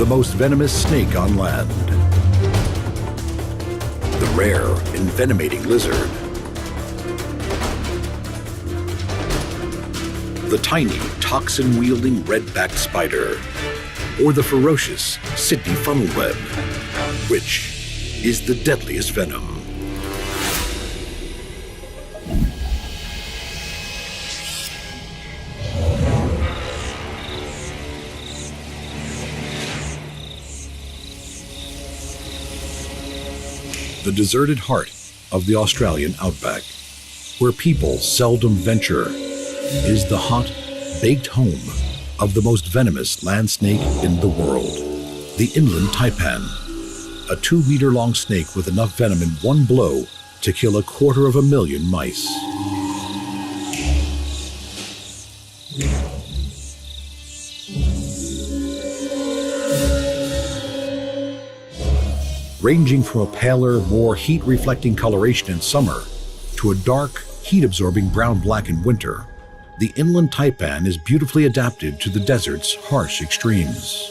the most venomous snake on land. The rare, envenomating lizard. The tiny, toxin-wielding red-backed spider. Or the ferocious Sydney funnel web. Which is the deadliest venom? The deserted heart of the Australian outback, where people seldom venture, is the hot, baked home of the most venomous land snake in the world, the inland taipan, a 2-meter-long snake with enough venom in one blow to kill 250,000 mice. Ranging from a paler, more heat-reflecting coloration in summer to a dark, heat-absorbing brown-black in winter, the inland taipan is beautifully adapted to the desert's harsh extremes.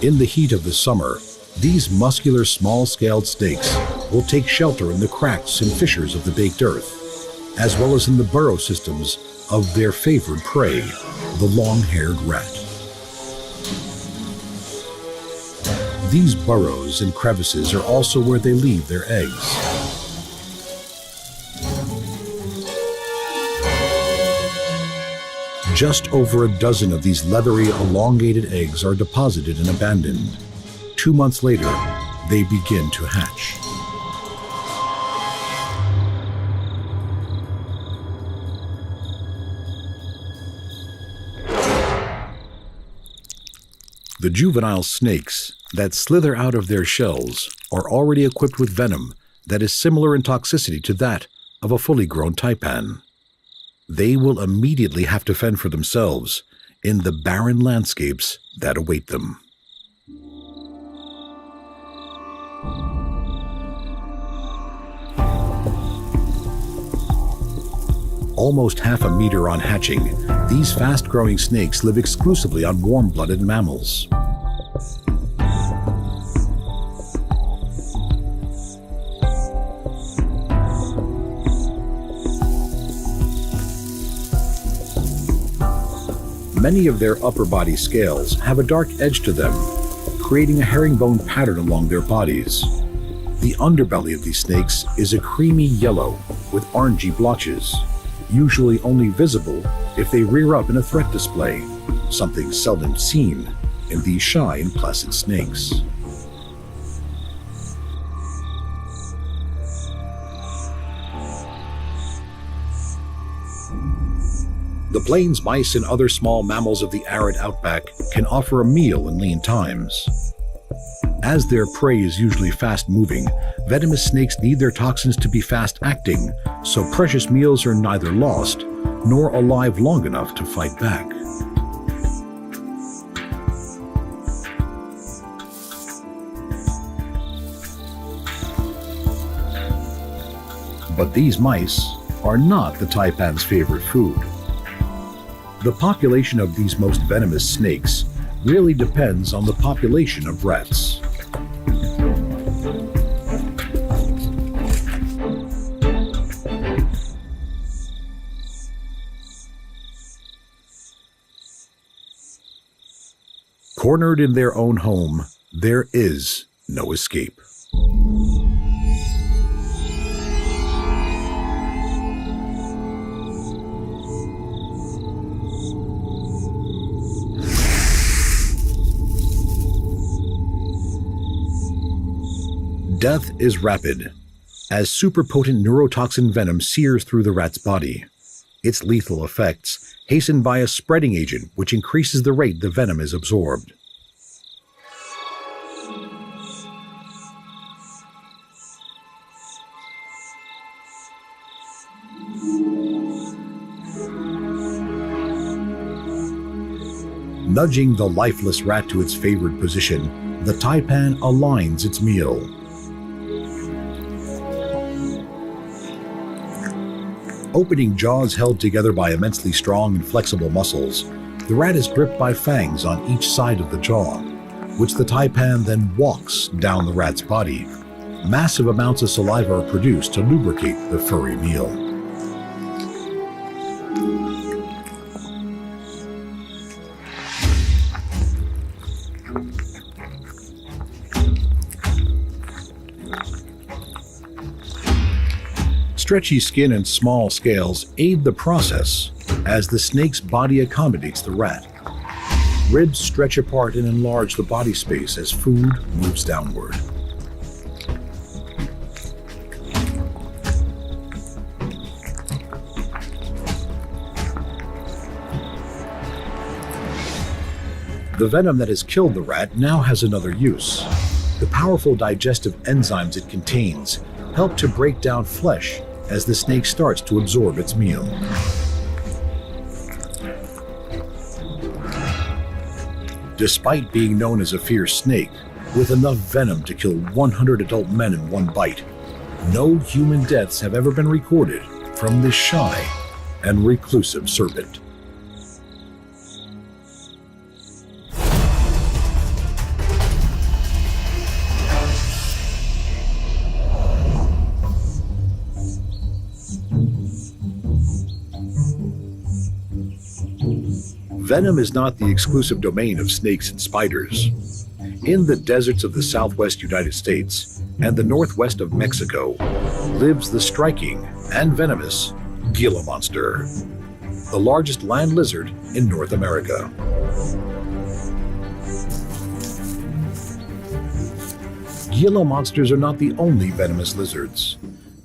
In the heat of the summer, these muscular, small-scaled snakes will take shelter in the cracks and fissures of the baked earth, as well as in the burrow systems of their favored prey, the long-haired rat. These burrows and crevices are also where they leave their eggs. Just over a dozen of these leathery, elongated eggs are deposited and abandoned. 2 months later, they begin to hatch. The juvenile snakes that slither out of their shells are already equipped with venom that is similar in toxicity to that of a fully grown taipan. They will immediately have to fend for themselves in the barren landscapes that await them. Almost half a meter on hatching, these fast-growing snakes live exclusively on warm-blooded mammals. Many of their upper body scales have a dark edge to them, creating a herringbone pattern along their bodies. The underbelly of these snakes is a creamy yellow with orangey blotches, usually only visible if they rear up in a threat display, something seldom seen in these shy and placid snakes. The plains mice and other small mammals of the arid outback can offer a meal in lean times. As their prey is usually fast-moving, venomous snakes need their toxins to be fast-acting, so precious meals are neither lost nor alive long enough to fight back. But these mice are not the taipan's favorite food. The population of these most venomous snakes really depends on the population of rats. Cornered in their own home, there is no escape. Death is rapid, as superpotent neurotoxin venom sears through the rat's body. Its lethal effects hastened by a spreading agent which increases the rate the venom is absorbed. Nudging the lifeless rat to its favored position, the taipan aligns its meal. Opening jaws held together by immensely strong and flexible muscles, the rat is gripped by fangs on each side of the jaw, which the taipan then walks down the rat's body. Massive amounts of saliva are produced to lubricate the furry meal. Stretchy skin and small scales aid the process as the snake's body accommodates the rat. Ribs stretch apart and enlarge the body space as food moves downward. The venom that has killed the rat now has another use. The powerful digestive enzymes it contains help to break down flesh as the snake starts to absorb its meal. Despite being known as a fierce snake, with enough venom to kill 100 adult men in one bite, no human deaths have ever been recorded from this shy and reclusive serpent. Venom is not the exclusive domain of snakes and spiders. In the deserts of the southwest United States and the northwest of Mexico lives the striking and venomous Gila monster, the largest land lizard in North America. Gila monsters are not the only venomous lizards.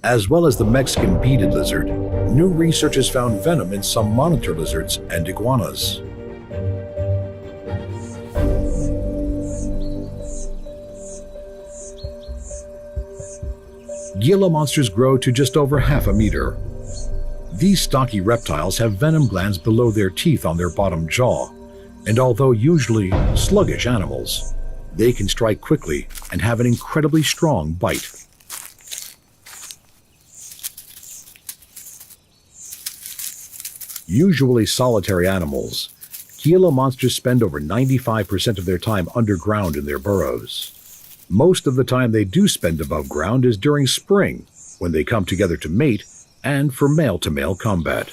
As well as the Mexican beaded lizard, new research has found venom in some monitor lizards and iguanas. Gila monsters grow to just over half a meter. These stocky reptiles have venom glands below their teeth on their bottom jaw, and although usually sluggish animals, they can strike quickly and have an incredibly strong bite. Usually solitary animals, Gila monsters spend over 95% of their time underground in their burrows. Most of the time they do spend above ground is during spring, when they come together to mate and for male-to-male combat.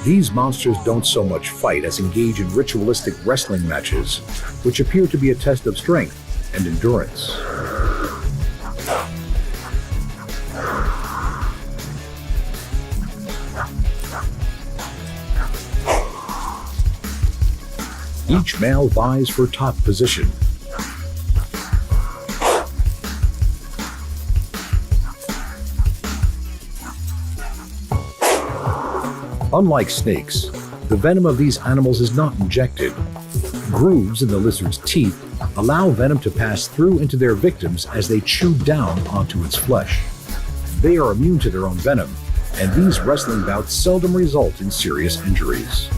These monsters don't so much fight as engage in ritualistic wrestling matches, which appear to be a test of strength and endurance. Each male vies for top position. Unlike snakes, the venom of these animals is not injected. Grooves in the lizard's teeth allow venom to pass through into their victims as they chew down onto its flesh. They are immune to their own venom, and these wrestling bouts seldom result in serious injuries.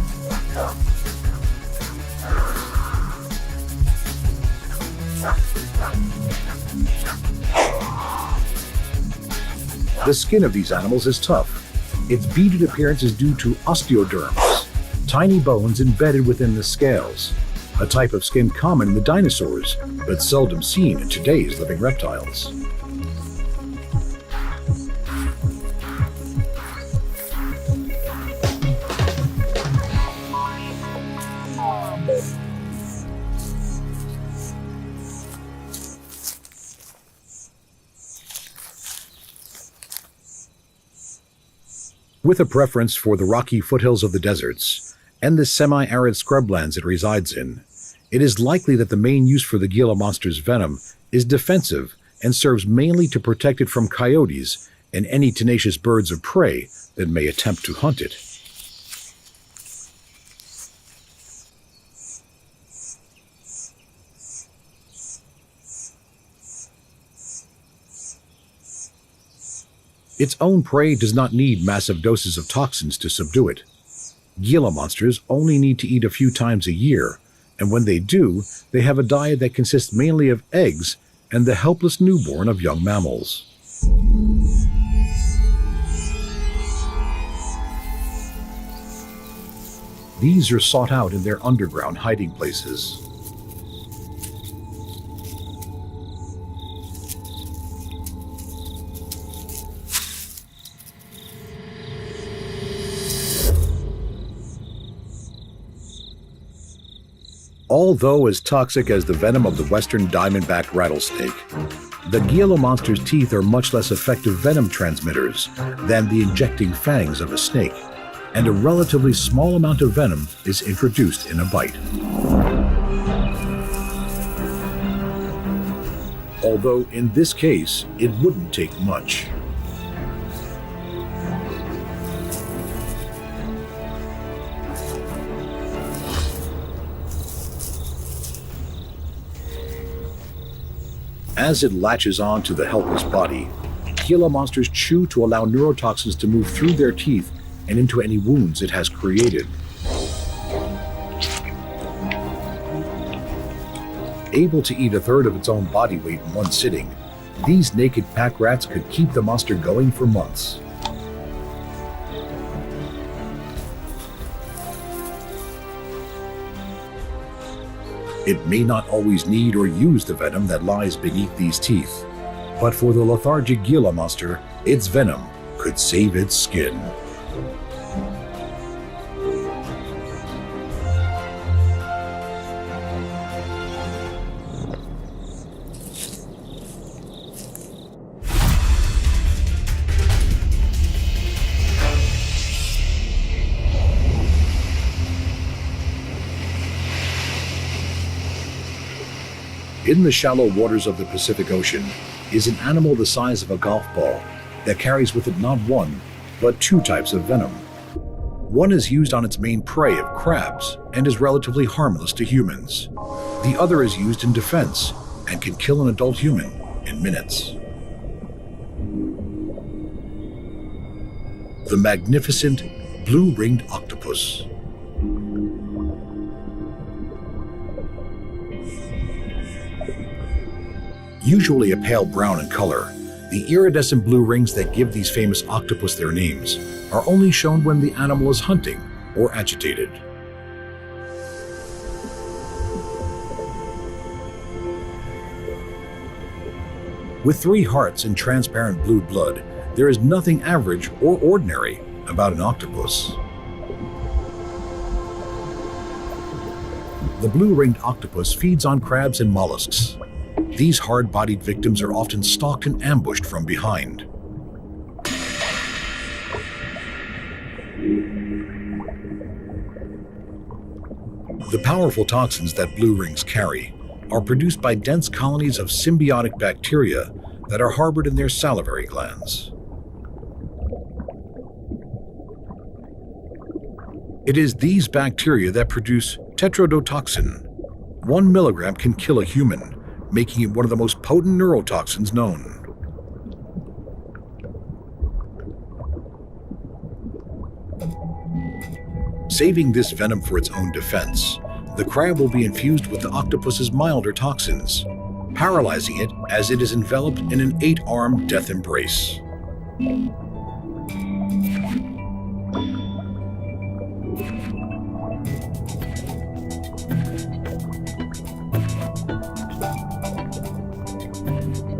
The skin of these animals is tough. Its beaded appearance is due to osteoderms, tiny bones embedded within the scales, a type of skin common in the dinosaurs, but seldom seen in today's living reptiles. With a preference for the rocky foothills of the deserts and the semi-arid scrublands it resides in, it is likely that the main use for the Gila monster's venom is defensive and serves mainly to protect it from coyotes and any tenacious birds of prey that may attempt to hunt it. Its own prey does not need massive doses of toxins to subdue it. Gila monsters only need to eat a few times a year, and when they do, they have a diet that consists mainly of eggs and the helpless newborn of young mammals. These are sought out in their underground hiding places. Although as toxic as the venom of the western diamondback rattlesnake, the Gila monster's teeth are much less effective venom transmitters than the injecting fangs of a snake, and a relatively small amount of venom is introduced in a bite. Although in this case, it wouldn't take much. As it latches on to the helpless body, Gila monsters chew to allow neurotoxins to move through their teeth and into any wounds it has created. Able to eat a third of its own body weight in one sitting, these naked pack rats could keep the monster going for months. It may not always need or use the venom that lies beneath these teeth, but for the lethargic Gila monster, its venom could save its skin. In the shallow waters of the Pacific Ocean is an animal the size of a golf ball that carries with it not one, but two types of venom. One is used on its main prey of crabs and is relatively harmless to humans. The other is used in defense and can kill an adult human in minutes. The magnificent blue-ringed octopus. Usually a pale brown in color, the iridescent blue rings that give these famous octopus their names are only shown when the animal is hunting or agitated. With 3 hearts and transparent blue blood, there is nothing average or ordinary about an octopus. The blue-ringed octopus feeds on crabs and mollusks. These hard-bodied victims are often stalked and ambushed from behind. The powerful toxins that blue rings carry are produced by dense colonies of symbiotic bacteria that are harbored in their salivary glands. It is these bacteria that produce tetrodotoxin. 1 milligram can kill a human, making it one of the most potent neurotoxins known. Saving this venom for its own defense, the crab will be infused with the octopus's milder toxins, paralyzing it as it is enveloped in an 8-armed death embrace.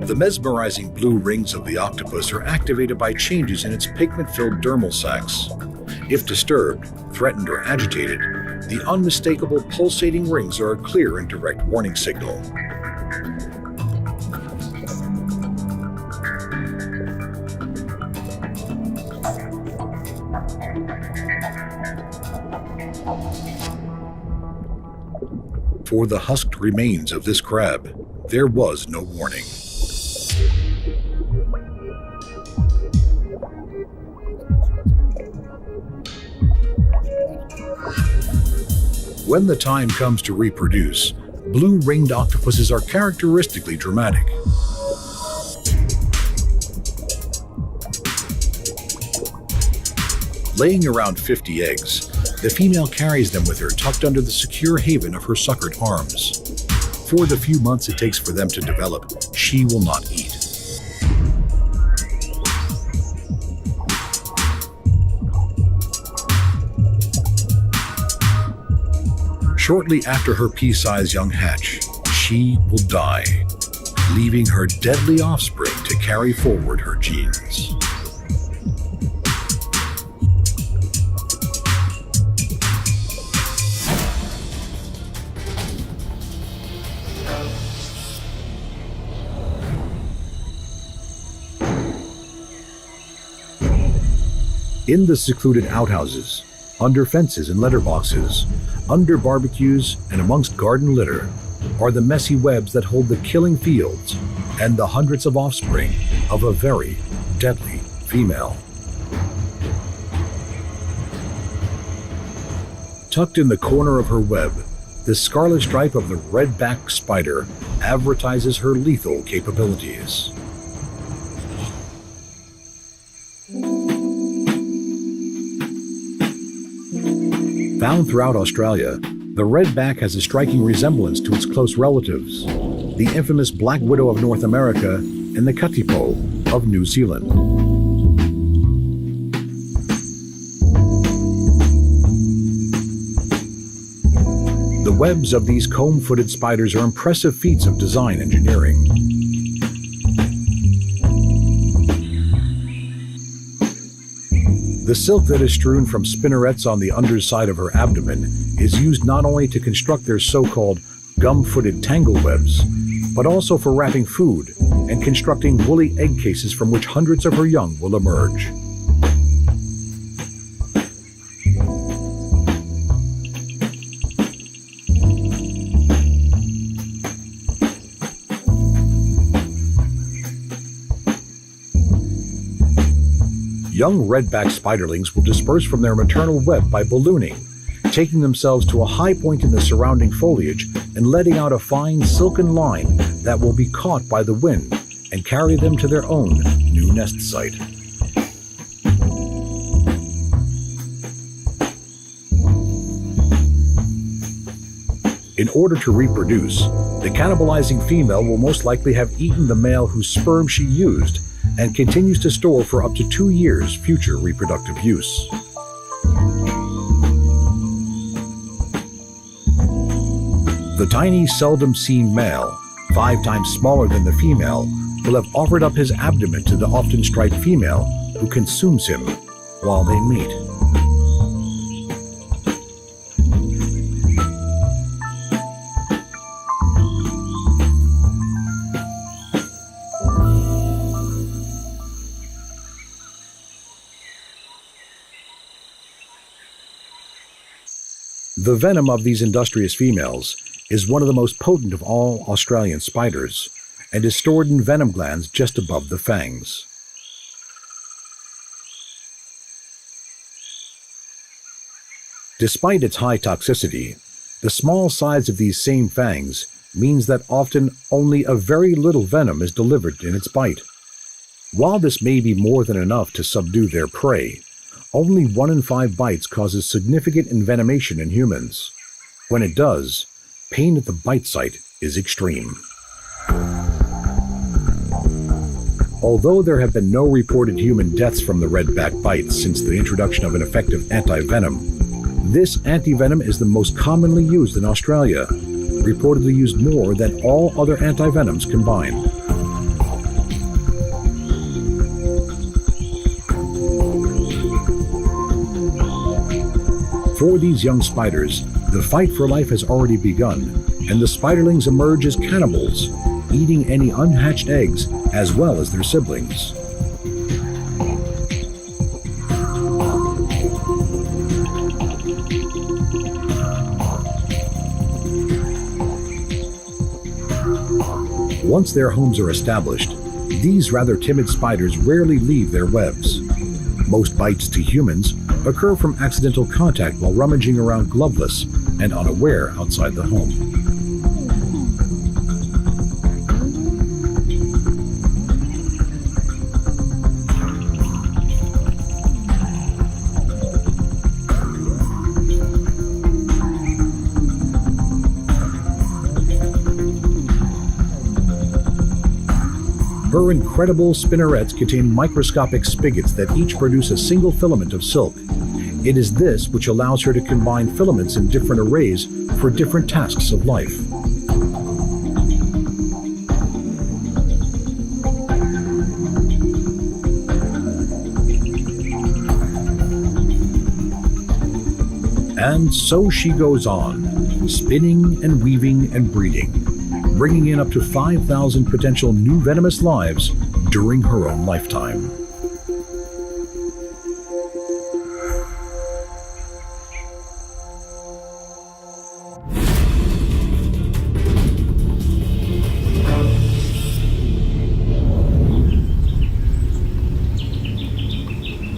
The mesmerizing blue rings of the octopus are activated by changes in its pigment-filled dermal sacs. If disturbed, threatened, or agitated, the unmistakable pulsating rings are a clear and direct warning signal. For the husked remains of this crab, there was no warning. When the time comes to reproduce, blue-ringed octopuses are characteristically dramatic. Laying around 50 eggs, The female carries them with her tucked under the secure haven of her suckered arms. For the few months it takes for them to develop, she will not eat. Shortly after her pea-sized young hatch, she will die, leaving her deadly offspring to carry forward her genes. In the secluded outhouses, under fences and letterboxes, under barbecues and amongst garden litter, are the messy webs that hold the killing fields and the hundreds of offspring of a very deadly female. Tucked in the corner of her web, the scarlet stripe of the red-backed spider advertises her lethal capabilities. Found throughout Australia, the redback has a striking resemblance to its close relatives, the infamous black widow of North America and the katipo of New Zealand. The webs of these comb-footed spiders are impressive feats of design engineering. The silk that is strewn from spinnerets on the underside of her abdomen is used not only to construct their so-called gum-footed tangle webs, but also for wrapping food and constructing woolly egg cases from which hundreds of her young will emerge. Young redback spiderlings will disperse from their maternal web by ballooning, taking themselves to a high point in the surrounding foliage and letting out a fine silken line that will be caught by the wind and carry them to their own new nest site. In order to reproduce, the cannibalizing female will most likely have eaten the male whose sperm she used and continues to store for up to 2 years future reproductive use. The tiny, seldom seen male, 5 times smaller than the female, will have offered up his abdomen to the often striped female who consumes him while they mate. The venom of these industrious females is one of the most potent of all Australian spiders and is stored in venom glands just above the fangs. Despite its high toxicity, the small size of these same fangs means that often only a very little venom is delivered in its bite. While this may be more than enough to subdue their prey, only 1 in 5 bites causes significant envenomation in humans. When it does, pain at the bite site is extreme. Although there have been no reported human deaths from the redback bite since the introduction of an effective anti-venom, this anti-venom is the most commonly used in Australia, reportedly used more than all other anti-venoms combined. For these young spiders, the fight for life has already begun, and the spiderlings emerge as cannibals, eating any unhatched eggs as well as their siblings. Once their homes are established, these rather timid spiders rarely leave their webs. Most bites to humans occur from accidental contact while rummaging around gloveless and unaware outside the home. Her incredible spinnerets contain microscopic spigots that each produce a single filament of silk. It is this which allows her to combine filaments in different arrays for different tasks of life. And so she goes on, spinning and weaving and breeding, bringing in up to 5,000 potential new venomous lives during her own lifetime.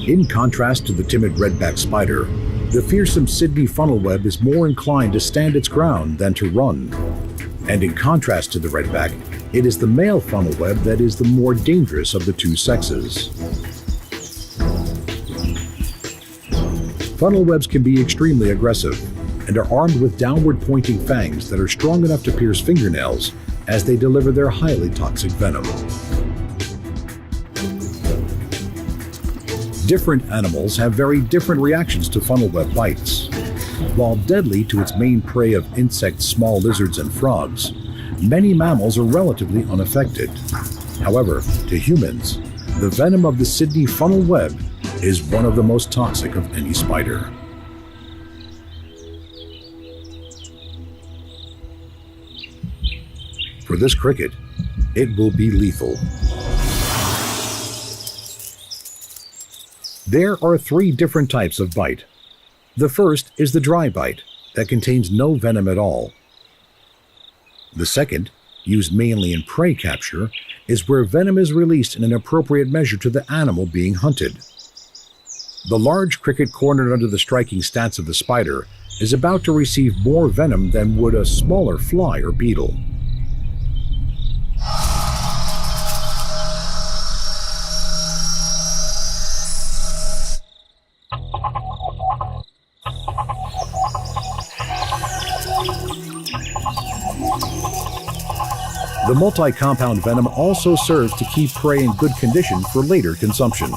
In contrast to the timid redback spider, the fearsome Sydney funnelweb is more inclined to stand its ground than to run. And in contrast to the redback, it is the male funnelweb that is the more dangerous of the two sexes. Funnelwebs can be extremely aggressive and are armed with downward-pointing fangs that are strong enough to pierce fingernails as they deliver their highly toxic venom. Different animals have very different reactions to funnelweb bites. While deadly to its main prey of insects, small lizards, and frogs, many mammals are relatively unaffected. However, to humans, the venom of the Sydney funnelweb is one of the most toxic of any spider. For this cricket, it will be lethal. There are 3 different types of bite. The first is the dry bite, that contains no venom at all. The second, used mainly in prey capture, is where venom is released in an appropriate measure to the animal being hunted. The large cricket cornered under the striking stats of the spider is about to receive more venom than would a smaller fly or beetle. The multi-compound venom also serves to keep prey in good condition for later consumption.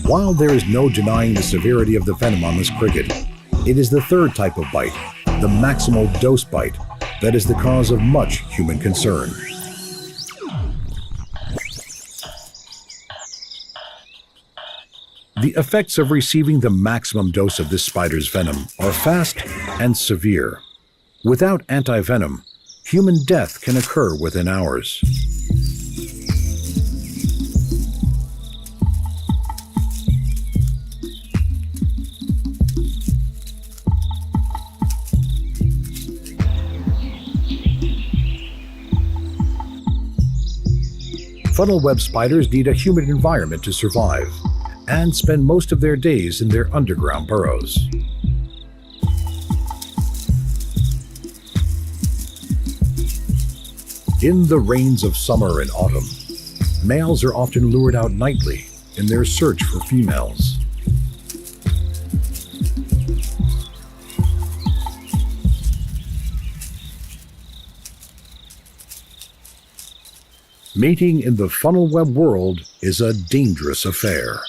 While there is no denying the severity of the venom on this cricket, it is the third type of bite, the maximal dose bite, that is the cause of much human concern. The effects of receiving the maximum dose of this spider's venom are fast and severe. Without anti-venom, human death can occur within hours. Funnelweb spiders need a humid environment to survive, and spend most of their days in their underground burrows. In the rains of summer and autumn, males are often lured out nightly in their search for females. Mating in the funnelweb world is a dangerous affair.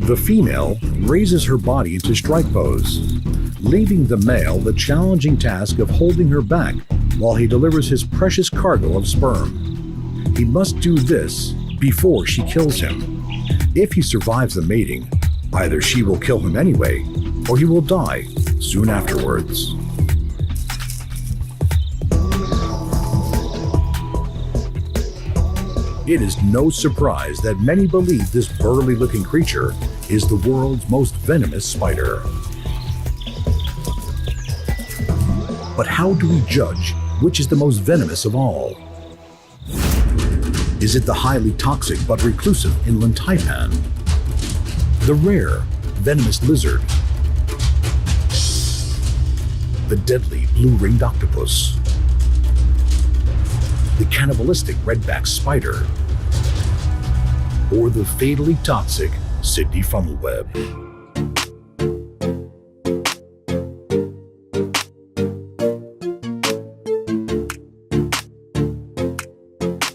The female raises her body into strike pose, leaving the male the challenging task of holding her back while he delivers his precious cargo of sperm. He must do this before she kills him. If he survives the mating, either she will kill him anyway, or he will die soon afterwards. It is no surprise that many believe this burly-looking creature is the world's most venomous spider. But how do we judge which is the most venomous of all? Is it the highly toxic but reclusive inland taipan? The rare venomous lizard? The deadly blue-ringed octopus? The cannibalistic redback spider? or the fatally toxic Sydney funnel web.